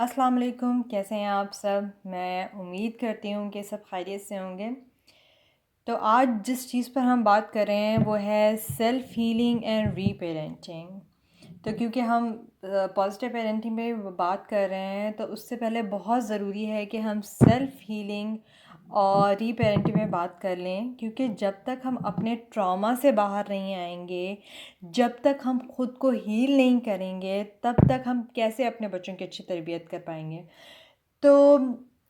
अस्सलाम वालेकुम, कैसे हैं आप सब। मैं उम्मीद करती हूँ कि सब खैरियत से होंगे। तो आज जिस चीज़ पर हम बात कर रहे हैं वो है सेल्फ़ हीलिंग एंड रीपेरेंटिंग। तो क्योंकि हम पॉजिटिव पेरेंटिंग में बात कर रहे हैं तो उससे पहले बहुत ज़रूरी है कि हम सेल्फ़ हीलिंग और रीपेरेंटिंग में बात कर लें, क्योंकि जब तक हम अपने ट्रॉमा से बाहर नहीं आएंगे, जब तक हम खुद को हील नहीं करेंगे, तब तक हम कैसे अपने बच्चों की अच्छी तरबियत कर पाएंगे। तो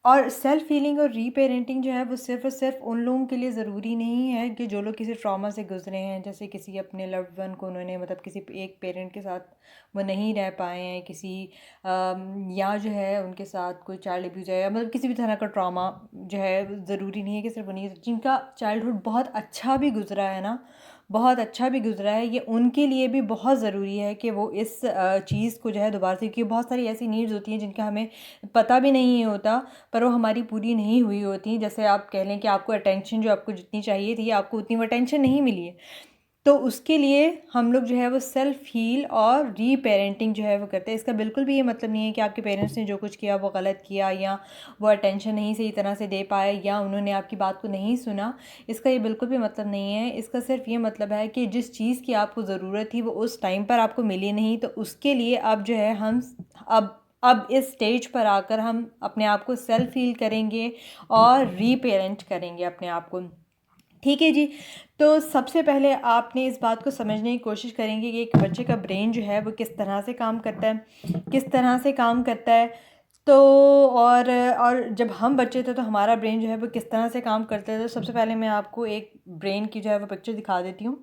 और सेल्फ हीलिंग और रीपेरेंटिंग जो है वो सिर्फ़ और सिर्फ उन लोगों के लिए ज़रूरी नहीं है कि जो लोग किसी ट्रॉमा से गुज़रे हैं, जैसे किसी अपने लव्ड वन को उन्होंने मतलब किसी एक पेरेंट के साथ वो नहीं रह पाए हैं, किसी या जो है उनके साथ कोई चाइल्ड अब्यूज़ है या मतलब किसी भी तरह का ट्रॉमा जो है, ज़रूरी नहीं है कि सिर्फ उन्हीं जिनका चाइल्डहुड बहुत अच्छा भी गुज़रा है ना, बहुत अच्छा भी गुज़रा है, ये उनके लिए भी बहुत ज़रूरी है कि वो इस चीज़ को जो है दोबारा से, क्योंकि बहुत सारी ऐसी नीड्स होती हैं जिनका हमें पता भी नहीं होता, पर वो हमारी पूरी नहीं हुई होती। जैसे आप कह लें कि आपको अटेंशन जो आपको जितनी चाहिए थी, आपको उतनी वो अटेंशन नहीं मिली है। तो उसके लिए हम लोग जो है वो सेल्फ़ हील और री-पेरेंटिंग जो है वो करते हैं। इसका बिल्कुल भी ये मतलब नहीं है कि आपके पेरेंट्स ने जो कुछ किया वो गलत किया, या वो अटेंशन नहीं सही तरह से दे पाए, या उन्होंने आपकी बात को नहीं सुना। इसका ये बिल्कुल भी मतलब नहीं है। इसका सिर्फ़ ये मतलब है कि जिस चीज़ की आपको ज़रूरत थी वो उस टाइम पर आपको मिली नहीं, तो उसके लिए अब जो है हम अब इस स्टेज पर आकर हम अपने आप को सेल्फ़ हील करेंगे और री-पेरेंट करेंगे अपने आप को। ठीक है जी। तो सबसे पहले आपने इस बात को समझने की कोशिश करेंगे कि एक बच्चे का ब्रेन जो है वो किस तरह से काम करता है, किस तरह से काम करता है। तो और जब हम बच्चे थे तो हमारा ब्रेन जो है वो किस तरह से काम करता है। तो सबसे पहले मैं आपको एक ब्रेन की जो है वो पिक्चर दिखा देती हूँ।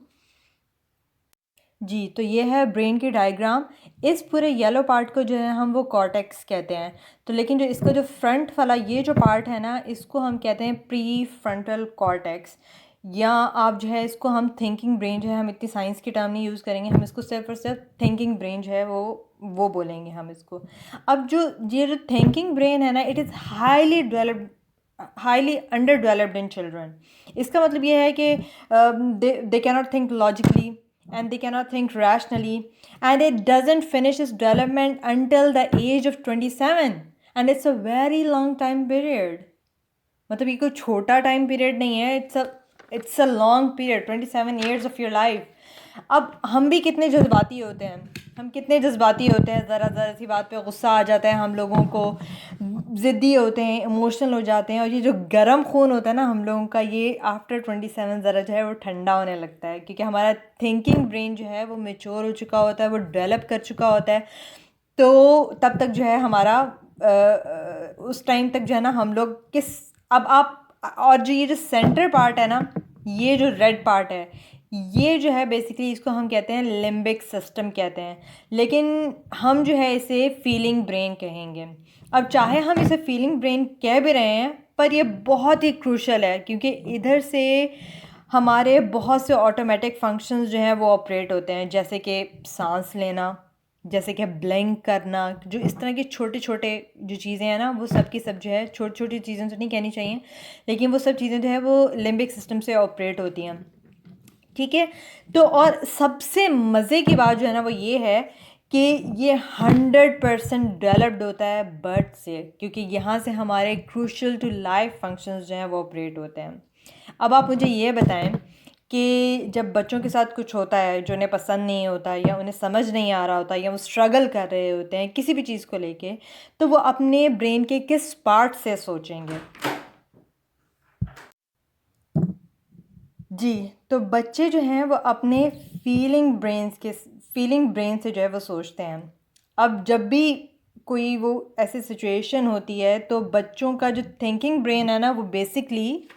जी, तो ये है ब्रेन की डायग्राम। इस पूरे येलो पार्ट को जो है हम वो कॉर्टेक्स कहते हैं। तो लेकिन जो इसका जो फ्रंट वाला ये जो पार्ट है ना, इसको हम कहते हैं प्री फ्रंटल कॉर्टेक्स, या आप जो है इसको हम थिंकिंग ब्रेन जो है, हम इतनी साइंस की टर्म नहीं यूज़ करेंगे, हम इसको सिर्फ और सिर्फ थिंकिंग ब्रेन जो है वो बोलेंगे हम इसको। अब जो ये जो थिंकिंग ब्रेन है ना, it is highly developed, highly under developed in children. इसका मतलब ये है कि they cannot think logically and they cannot think rationally, and it doesn't finish its development until the age of 27, and it's a very long time period. मतलब ये कोई छोटा time period नहीं है, it's a long period, 27 years of your life. अब हम भी कितने जज्बाती होते हैं, हम कितने जज्बाती होते हैं, ज़रा ज़रा सी बात पे गुस्सा आ जाता है हम लोगों को, ज़िद्दी होते हैं, इमोशनल हो जाते हैं, और ये जो गर्म खून होता है ना हम लोगों का, ये आफ्टर 27 ज़रा जो है वो ठंडा होने लगता है, क्योंकि हमारा थिंकिंग ब्रेन जो है वो मेच्योर हो चुका होता है, वो डेवलप कर चुका होता है। तो तब तक जो है हमारा उस टाइम तक जो है ना हम लोग किस, अब आप, और जो ये जो सेंटर पार्ट है ना, ये जो रेड पार्ट है, ये जो है बेसिकली इसको हम कहते हैं लिम्बिक सिस्टम कहते हैं, लेकिन हम जो है इसे फीलिंग ब्रेन कहेंगे। अब चाहे हम इसे फीलिंग ब्रेन कह भी रहे हैं, पर ये बहुत ही क्रूशल है, क्योंकि इधर से हमारे बहुत से ऑटोमेटिक फंक्शंस जो हैं वो ऑपरेट होते हैं, जैसे कि सांस लेना, जैसे कि ब्लिंक करना, जो इस तरह के छोटे छोटे जो चीज़ें हैं ना, वो सब की सब जो है, छोटी छोटी चीज़ें तो नहीं कहनी चाहिए, लेकिन वो सब चीज़ें जो है वो लिम्बिक सिस्टम से ऑपरेट होती हैं। ठीक है। तो और सबसे मज़े की बात जो है ना वो ये है कि ये 100% डेवलप्ड होता है बर्थ से, क्योंकि यहाँ से हमारे क्रूशल टू लाइफ फंक्शंस जो हैं वो ऑपरेट होते हैं। अब आप मुझे ये बताएं कि जब बच्चों के साथ कुछ होता है जो उन्हें पसंद नहीं होता, या उन्हें समझ नहीं आ रहा होता, या वो स्ट्रगल कर रहे होते हैं किसी भी चीज़ को लेके, तो वो अपने ब्रेन के किस पार्ट से सोचेंगे। जी, तो बच्चे जो हैं वो अपने फीलिंग ब्रेन से जो है वो सोचते हैं। अब जब भी कोई वो ऐसी सिचुएशन होती है तो बच्चों का जो थिंकिंग ब्रेन है ना वो बेसिकली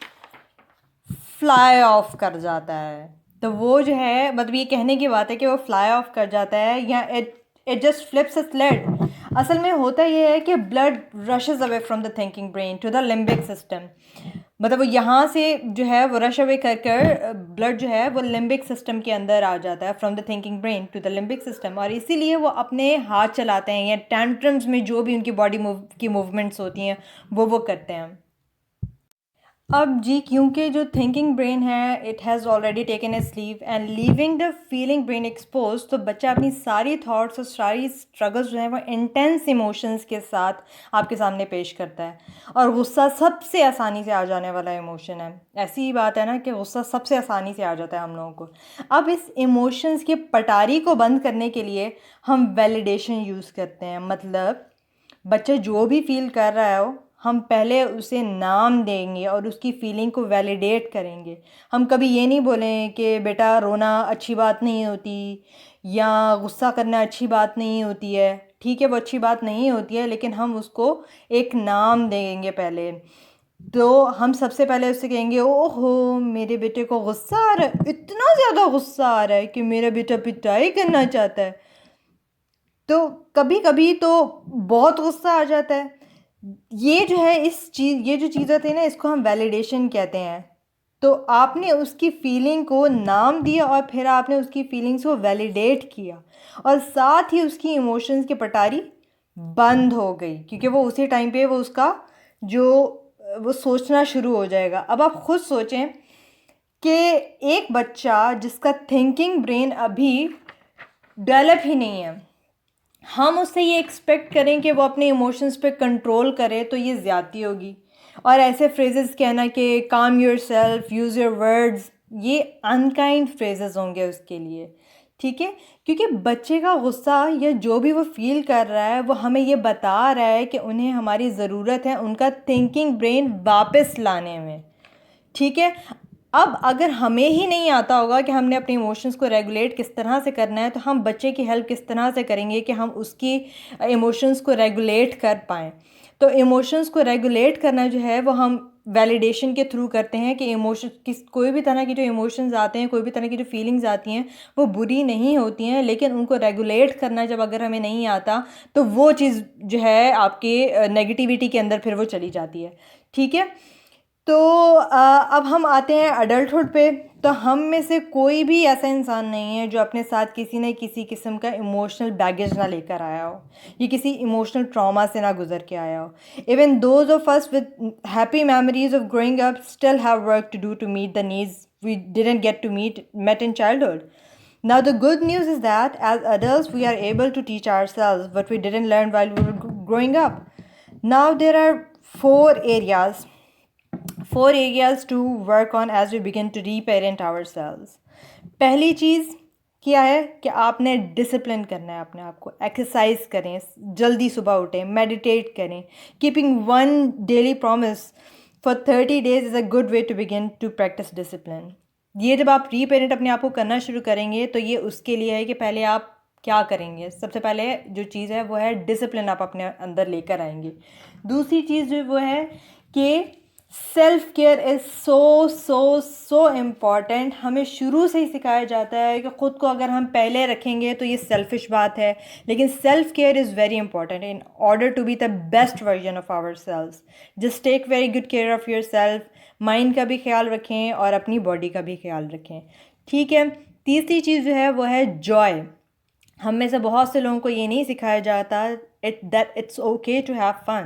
फ्लाई ऑफ कर जाता है। तो वो जो है, मतलब ये कहने की बात है कि वो फ्लाई ऑफ कर जाता है, या it just flips a slate. असल में होता ये है कि blood rushes away from the thinking brain to the limbic system. मतलब वो यहाँ से जो है वो रश अवे कर कर ब्लड जो है वो लिम्बिक सिस्टम के अंदर आ जाता है, from the thinking brain to the limbic system, और इसीलिए वो अपने हाथ चलाते हैं, या टेंट्रम्स में जो भी उनकी बॉडी की मूवमेंट्स होती हैं वो करते हैं। अब जी, क्योंकि जो थिंकिंग ब्रेन है it has already taken a sleeve and leaving the feeling brain expose, तो बच्चा अपनी सारी थॉट्स और सारी स्ट्रगल्स जो हैं वो इंटेंस इमोशंस के साथ आपके सामने पेश करता है। और गुस्सा सबसे आसानी से आ जाने वाला इमोशन है। ऐसी ही बात है ना कि गुस्सा सबसे आसानी से आ जाता है हम लोगों को। अब इस इमोशंस की पटारी को बंद करने के लिए हम वैलिडेशन यूज़ करते हैं। मतलब बच्चा जो भी फील कर रहा हो, हम पहले उसे नाम देंगे और उसकी फीलिंग को वैलिडेट करेंगे। हम कभी ये नहीं बोलें कि बेटा रोना अच्छी बात नहीं होती या गुस्सा करना अच्छी बात नहीं होती है। ठीक है, वो अच्छी बात नहीं होती है, लेकिन हम उसको एक नाम देंगे पहले। तो हम सबसे पहले उससे कहेंगे, ओहो मेरे बेटे को गुस्सा आ रहा है, इतना ज़्यादा गुस्सा आ रहा है कि मेरा बेटा पिटाई करना चाहता है। तो कभी कभी तो बहुत गुस्सा आ जाता है। ये जो है ये जो चीज़ होती है ना, इसको हम वैलिडेशन कहते हैं। तो आपने उसकी फीलिंग को नाम दिया और फिर आपने उसकी फीलिंग्स को वैलिडेट किया, और साथ ही उसकी इमोशंस की पटारी बंद हो गई, क्योंकि वो उसी टाइम पे जो वो सोचना शुरू हो जाएगा। अब आप खुद सोचें कि एक बच्चा जिसका थिंकिंग ब्रेन अभी डेवलप ही नहीं है, हम उससे ये एक्सपेक्ट करें कि वो अपने इमोशंस पे कंट्रोल करे, तो ये ज़्यादती होगी। और ऐसे फ्रेजेस कहना कि काम your self, use your words, ये अनकाइंड फ्रेजेस होंगे उसके लिए। ठीक है, क्योंकि बच्चे का गुस्सा या जो भी वो फील कर रहा है वो हमें ये बता रहा है कि उन्हें हमारी ज़रूरत है उनका थिंकिंग ब्रेन वापस लाने में। ठीक है, अब अगर हमें ही नहीं आता होगा कि हमने अपने इमोशंस को रेगुलेट किस तरह से करना है, तो हम बच्चे की हेल्प किस तरह से करेंगे कि हम उसकी इमोशंस को रेगुलेट कर पाएँ। तो इमोशंस को रेगुलेट करना जो है वो हम वैलिडेशन के थ्रू करते हैं कि कोई भी तरह की जो इमोशंस आते हैं, कोई भी तरह की जो फीलिंग्स आती हैं, वो बुरी नहीं होती हैं, लेकिन उनको रेगुलेट करना जब अगर हमें नहीं आता, तो वो चीज़ जो है आपके नेगेटिविटी के अंदर फिर वो चली जाती है। ठीक है, तो अब हम आते हैं अडल्टहुड पे। तो हम में से कोई भी ऐसा इंसान नहीं है जो अपने साथ किसी न किसी किस्म का इमोशनल बैगेज ना लेकर आया हो, ये किसी इमोशनल ट्रॉमा से ना गुजर के आया हो। Even those of us with happy memories of growing up still have work to do to meet the needs we didn't get to met in childhood. Now the good news is that as adults we are able to teach ourselves what we didn't learn while we were growing up. Now there are four areas to work on as we begin to reparent ourselves. पहली चीज़ क्या है कि आपने discipline करना है अपने आप को। एक्सरसाइज करें, जल्दी सुबह उठें, मेडिटेट करें। Keeping one daily promise for 30 days is a good way to begin to practise discipline. ये जब आप रीपेरेंट अपने आप को करना शुरू करेंगे, तो ये उसके लिए है कि पहले आप क्या करेंगे। सबसे पहले जो चीज़ है वो है डिसिप्लिन, आप अपने अंदर लेकर आएंगे। दूसरी चीज़ जो वो है कि self care is so so so important. हमें शुरू से ही सिखाया जाता है कि ख़ुद को अगर हम पहले रखेंगे तो ये सेल्फिश बात है, लेकिन self care is very important in order to be the best version of ourselves. Just take very good care of yourself. Mind का भी ख्याल रखें और अपनी बॉडी का भी ख्याल रखें। ठीक है, तीसरी चीज़ जो है वो है जॉय। हम में से बहुत से लोगों को ये नहीं सिखाया जाता that it's okay to have fun.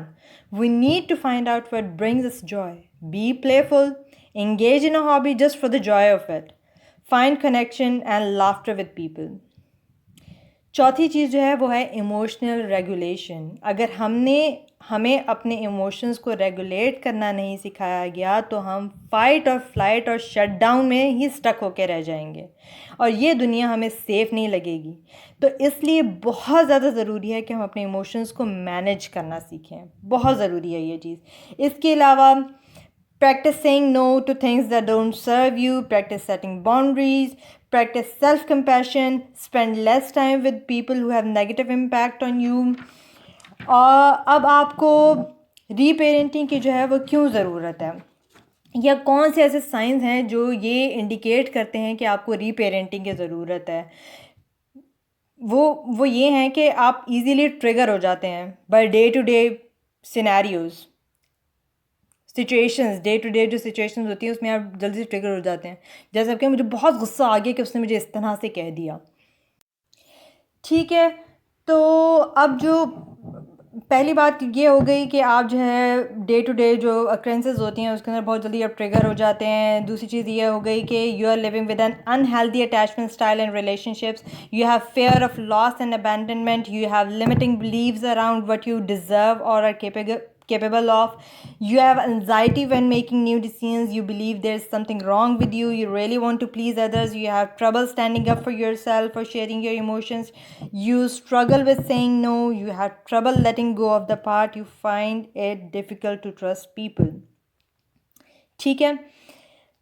We need to find out what brings us joy. Be playful, engage in a hobby just for the joy of it. Find connection and laughter with people. चौथी चीज़ जो है वो है emotional regulation. अगर हमें अपने emotions को regulate करना नहीं सिखाया गया, तो हम फाइट और फ्लाइट और शट डाउन में ही स्टक होकर रह जाएंगे और ये दुनिया हमें सेफ़ नहीं लगेगी। तो इसलिए बहुत ज़्यादा ज़रूरी है कि हम अपने इमोशंस को मैनेज करना सीखें। बहुत ज़रूरी है ये चीज़। इसके अलावा practice saying no to things that don't serve you, practice setting boundaries, practice self-compassion, spend less time with people who have negative impact on you. और अब आपको रीपेरेंटिंग की जो है वो क्यों ज़रूरत है, या कौन से ऐसे साइंस हैं जो ये इंडिकेट करते हैं कि आपको रीपेरेंटिंग की ज़रूरत है। वो ये हैं कि आप इजीली ट्रिगर हो जाते हैं by day to day scenarios, situations. Day to day जो सिचुएशंस होती हैं उसमें आप जल्दी से ट्रिगर हो जाते हैं। जैसे कि मुझे बहुत गुस्सा आ गया कि उसने मुझे इस तरह से कह दिया। ठीक है, तो अब जो पहली बात ये हो गई कि आप जो है डे टू डे जो अक्रेंसेस होती हैं उसके अंदर बहुत जल्दी आप ट्रिगर हो जाते हैं। दूसरी चीज़ ये हो गई कि you are living with an unhealthy attachment style and relationships, you have fear of loss and abandonment, you have limiting beliefs around what you deserve और are capable of, you have anxiety when making new decisions, you believe there's something wrong with you really want to please others, you have trouble standing up for yourself or sharing your emotions, you struggle with saying no, you have trouble letting go of the part, you find it difficult to trust people। ठीक है,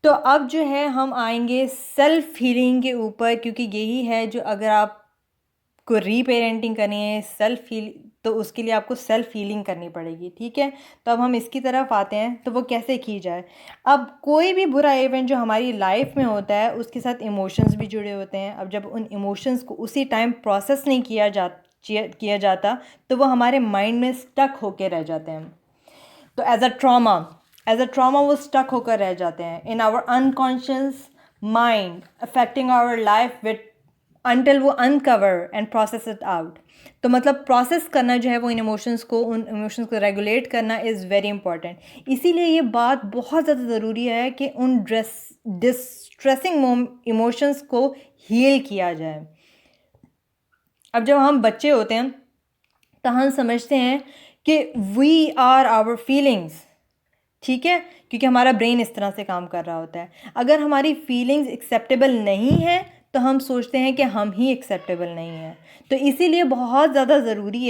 तो अब जो है हम आएंगे self healing के ऊपर, क्योंकि यही है जो अगर आपको रीपेरेंटिंग करनी है सेल्फ हील, तो उसके लिए आपको सेल्फ हीलिंग करनी पड़ेगी। ठीक है, तो अब हम इसकी तरफ आते हैं, तो वो कैसे की जाए। अब कोई भी बुरा इवेंट जो हमारी लाइफ में होता है उसके साथ इमोशंस भी जुड़े होते हैं। अब जब उन इमोशंस को उसी टाइम प्रोसेस नहीं किया जाता तो वो हमारे माइंड में स्टक होके रह जाते हैं। तो एज अ ट्रॉमा वो स्टक होकर रह जाते हैं in our unconscious mind, affecting our life with until वो uncover and process it out. तो मतलब प्रोसेस करना जो है वो उन इमोशंस को रेगुलेट करना इज़ वेरी इंपॉर्टेंट। इसीलिए ये बात बहुत ज़्यादा ज़रूरी है कि उन डिस्ट्रेसिंग इमोशंस को हील किया जाए। अब जब हम बच्चे होते हैं तो हम समझते हैं कि वी आर आवर फीलिंग्स। ठीक है, क्योंकि हमारा ब्रेन इस तरह से काम कर रहा होता है। अगर हमारी फीलिंग्स एक्सेप्टेबल नहीं है तो हम सोचते हैं कि हम ही एक्सेप्टेबल नहीं हैं। तो इसीलिए बहुत ज़्यादा ज़रूरी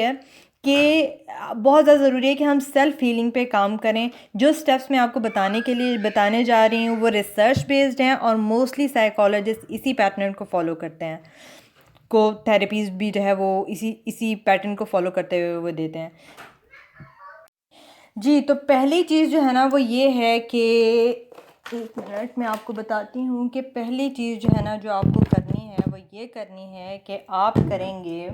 है कि हम सेल्फ हीलिंग पे काम करें। जो स्टेप्स मैं आपको बताने जा रही हूँ वो रिसर्च बेस्ड हैं और मोस्टली साइकोलॉजिस्ट इसी पैटर्न को फॉलो करते हैं, को थेरेपीज़ भी जो है वो इसी पैटर्न को फॉलो करते हुए वो देते हैं। जी, तो पहली चीज़ जो है ना वो ये है कि एक मिनट मैं आपको बताती हूँ कि पहली चीज़ जो है ना जो आपको करनी है वो ये करनी है कि आप करेंगे,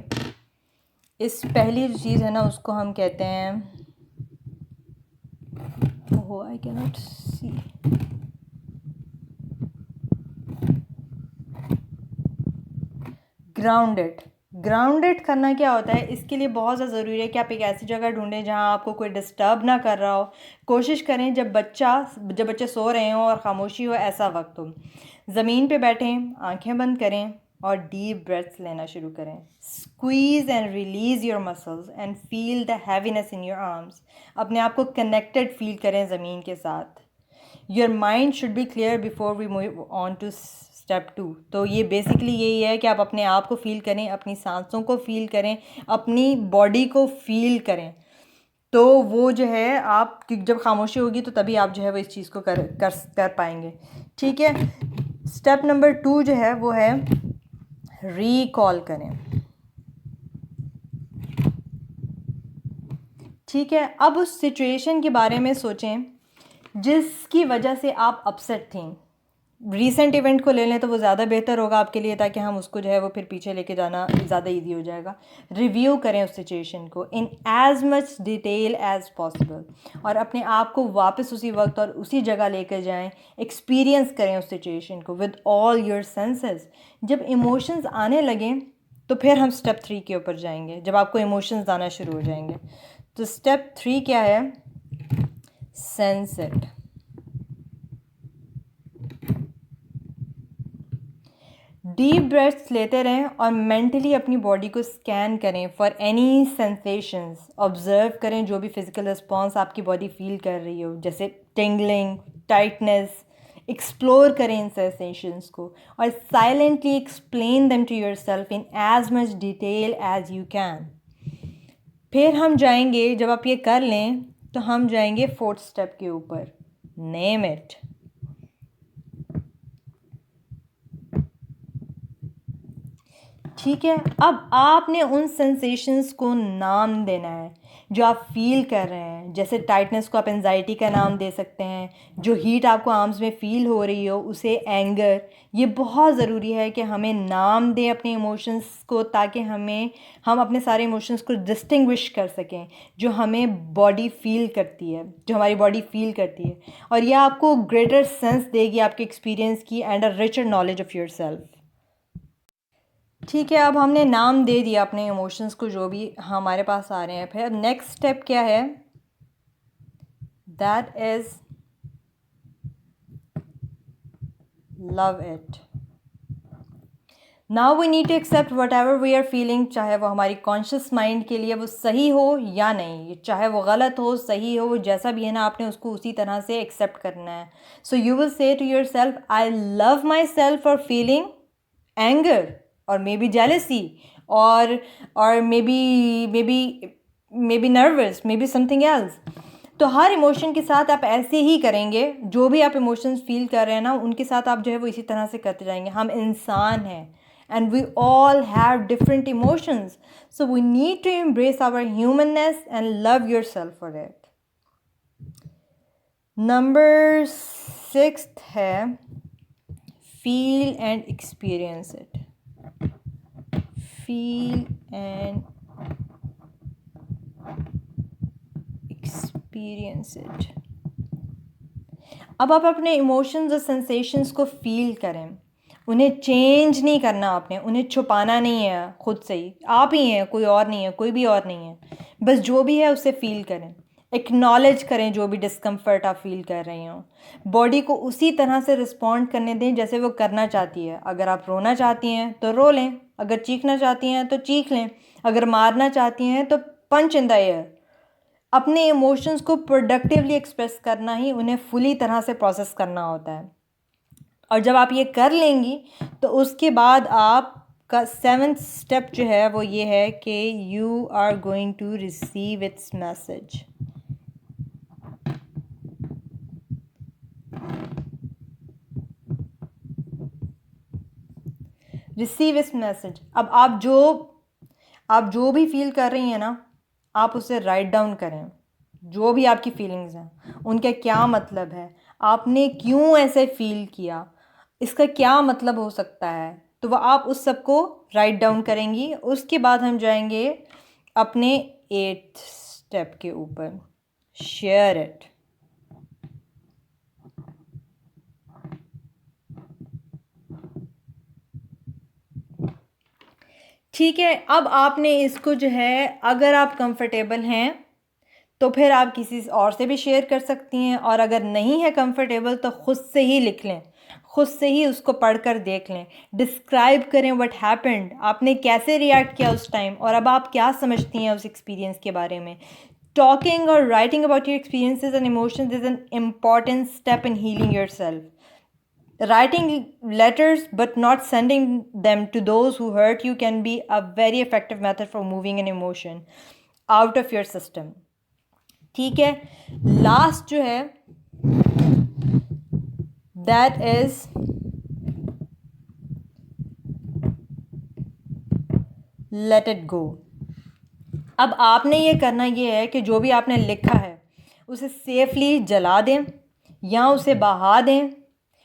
इस पहली चीज़ है ना उसको हम कहते हैं, oh I can not see, grounded करना क्या होता है। इसके लिए बहुत ज़्यादा ज़रूरी है कि आप एक ऐसी जगह ढूंढें जहां आपको कोई डिस्टर्ब ना कर रहा हो। कोशिश करें जब बच्चे सो रहे हों और ख़ामोशी हो, ऐसा वक्त हो, ज़मीन पे बैठें, आंखें बंद करें और डीप ब्रेथ्स लेना शुरू करें। Squeeze and release your muscles and feel the heaviness in your arms. अपने आप को कनेक्टेड फील करें ज़मीन के साथ। Your mind should be clear before we move on to step 2। तो ये बेसिकली यही है कि आप अपने आप को फील करें, अपनी सांसों को फील करें, अपनी बॉडी को फील करें। तो वो जो है आप जब खामोशी होगी तो तभी आप जो है वो इस चीज़ को कर पाएंगे। ठीक है, स्टेप नंबर 2 जो है वो है रिकॉल करें। ठीक है, अब उस सिचुएशन के बारे में सोचें जिसकी वजह से आप अपसेट थी। रीसेंट इवेंट को ले लें तो वो ज़्यादा बेहतर होगा आपके लिए, ताकि हम उसको जो है वो फिर पीछे लेके जाना ज़्यादा इजी हो जाएगा। रिव्यू करें उस सिचुएशन को in as much detail as possible और अपने आप को वापस उसी वक्त और उसी जगह लेकर जाएं। एक्सपीरियंस करें उस सिचुएशन को विद ऑल योर सेंसेस। जब इमोशंस आने लगें तो फिर हम स्टेप 3 के ऊपर जाएंगे, जब आपको इमोशंस आना शुरू हो जाएंगे। तो स्टेप 3 क्या है? Sense it. डीप ब्रेथ्स लेते रहें और मेंटली अपनी बॉडी को स्कैन करें फॉर एनी सेंसेशंस। ऑब्जर्व करें जो भी फिज़िकल रिस्पॉन्स आपकी बॉडी फील कर रही हो, जैसे टिंगलिंग, टाइटनेस। एक्सप्लोर करें इन सेंसेशंस को और silently explain them to yourself in as much detail as you can. फिर हम जाएंगे, जब आप ये कर लें तो हम जाएंगे 4th स्टेप के ऊपर, नेम इट। ठीक है, अब आपने उन सेंसेशंस को नाम देना है जो आप फील कर रहे हैं। जैसे टाइटनेस को आप एंजाइटी का नाम दे सकते हैं, जो हीट आपको आर्म्स में फील हो रही हो उसे एंगर। ये बहुत ज़रूरी है कि हमें नाम दें अपने इमोशंस को, ताकि हम अपने सारे इमोशंस को डिस्टिंग्विश कर सकें जो हमारी बॉडी फील करती है। और यह आपको ग्रेटर सेंस देगी आपके एक्सपीरियंस की and a richer knowledge of yourself. ठीक है, अब हमने नाम दे दिया अपने इमोशंस को जो भी हमारे पास आ रहे हैं। फिर अब नेक्स्ट स्टेप क्या है? That is love it. Now we need to accept whatever we are feeling, चाहे वो हमारी कॉन्शियस माइंड के लिए वो सही हो या नहीं, चाहे वो गलत हो सही हो, जैसा भी है ना, आपने उसको उसी तरह से एक्सेप्ट करना है। So you will say to yourself, I love myself for feeling anger और मे बी जेलसी और maybe nervous, maybe something else. तो हर इमोशन के साथ आप ऐसे ही करेंगे, जो भी आप इमोशंस फील कर रहे हैं ना, उनके साथ आप जो है वो इसी तरह से करते जाएंगे। हम इंसान हैं and we all have different emotions, so we need to embrace our humanness and love yourself for it. Number 6 है feel and experience it. Feel and experience it. अब आप अपने इमोशंस और सेंसेशंस को फील करें, उन्हें चेंज नहीं करना, आपने उन्हें छुपाना नहीं है खुद से ही। आप ही हैं, कोई और नहीं है, कोई भी और नहीं है। बस जो भी है उसे फील करें, एक्नॉलेज करें जो भी डिस्कम्फर्ट आप फील कर रही हो। बॉडी को उसी तरह से रिस्पॉन्ड करने दें जैसे वो करना चाहती है। अगर आप रोना चाहती हैं तो रो लें, अगर चीखना चाहती हैं तो चीख लें, अगर मारना चाहती हैं तो पंच इन द एयर। अपने इमोशंस को प्रोडक्टिवली एक्सप्रेस करना ही उन्हें फुली तरह से प्रोसेस करना होता है। और जब आप ये कर लेंगी तो उसके बाद आपका 7th स्टेप जो है वो ये है कि you are going to receive its message. Receive its message. अब आप जो भी फील कर रही हैं ना, आप उसे राइट डाउन करें। जो भी आपकी फीलिंग्स हैं उनका क्या मतलब है, आपने क्यों ऐसे फील किया, इसका क्या मतलब हो सकता है, तो वह आप उस सब को राइट डाउन करेंगी। उसके बाद हम जाएंगे अपने 8th स्टेप के ऊपर, शेयर इट। ठीक है, अब आपने इसको जो है, अगर आप कंफर्टेबल हैं तो फिर आप किसी और से भी शेयर कर सकती हैं, और अगर नहीं है कंफर्टेबल तो ख़ुद से ही लिख लें, ख़ुद से ही उसको पढ़कर देख लें। डिस्क्राइब करें व्हाट हैपेंड, आपने कैसे रिएक्ट किया उस टाइम, और अब आप क्या समझती हैं उस एक्सपीरियंस के बारे में। टॉकिंग और writing about your experiences and emotions is an important step in healing yourself. Writing letters but not sending them to those who hurt you can be a very effective method for moving an emotion out of your system. ठीक है, last जो है that is let it go. अब आपने ये करना ये है कि जो भी आपने लिखा है उसे सेफली जला दें या उसे बहा दें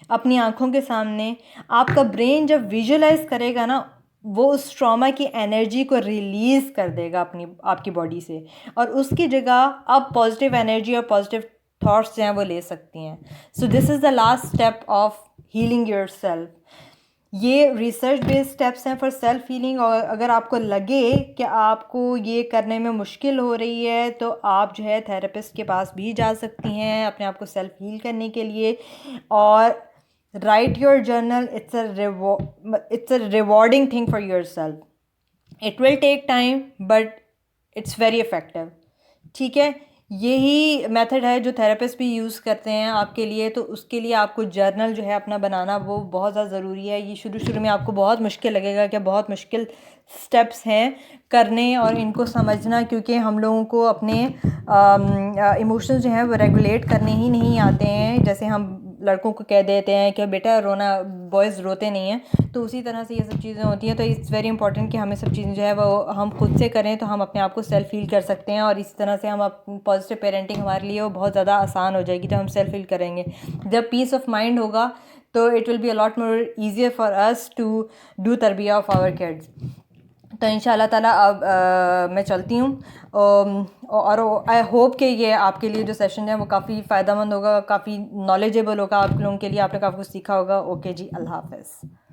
अपनी आंखों के सामने। आपका ब्रेन जब विजुअलाइज करेगा ना, वो उस ट्रॉमा की एनर्जी को रिलीज़ कर देगा आपकी बॉडी से, और उसकी जगह आप पॉजिटिव एनर्जी और पॉजिटिव थॉट्स जो हैं वो ले सकती हैं। So this is the last step of healing yourself. ये रिसर्च बेस्ड स्टेप्स हैं फॉर सेल्फ हीलिंग, और अगर आपको लगे कि आपको ये करने में मुश्किल हो रही है तो आप जो है थेरेपिस्ट के पास भी जा सकती हैं अपने आप को सेल्फ हील करने के लिए। और write your journal, it's a rewarding thing for yourself. It will take time but it's very effective. ठीक है, यही मेथड है जो थेरेपिस्ट भी यूज़ करते हैं आपके लिए। तो उसके लिए आपको जर्नल जो है अपना बनाना वो बहुत ज़्यादा ज़रूरी है। ये शुरू में आपको बहुत मुश्किल लगेगा कि बहुत मुश्किल स्टेप्स हैं करने और इनको समझना, क्योंकि हम लोगों को अपने इमोशंस जो हैं वो रेगुलेट करने ही नहीं आते हैं। जैसे हम लड़कों को कह देते हैं कि बेटा रोना, बॉयज़ रोते नहीं हैं, तो उसी तरह से ये सब चीज़ें होती हैं। तो इट्स वेरी इंपॉर्टेंट कि हमें सब चीज़ें जो है वो हम खुद से करें, तो हम अपने आप को सेल्फ हील कर सकते हैं। और इसी तरह से हम पॉजिटिव पेरेंटिंग हमारे लिए वो बहुत ज़्यादा आसान हो जाएगी जब हम सेल्फ हील करेंगे। जब पीस ऑफ माइंड होगा तो it will be a lot more easier for us to do तरबिया ऑफ आवर किड्स। तो इंशाल्लाह ताला अब मैं चलती हूँ, और आई होप कि ये आपके लिए जो सेशन है वो काफ़ी फ़ायदेमंद होगा, काफ़ी नॉलेजेबल होगा आप लोगों के लिए, आपने काफ़ी कुछ सीखा होगा। ओके जी, अल्लाह हाफ़िज़।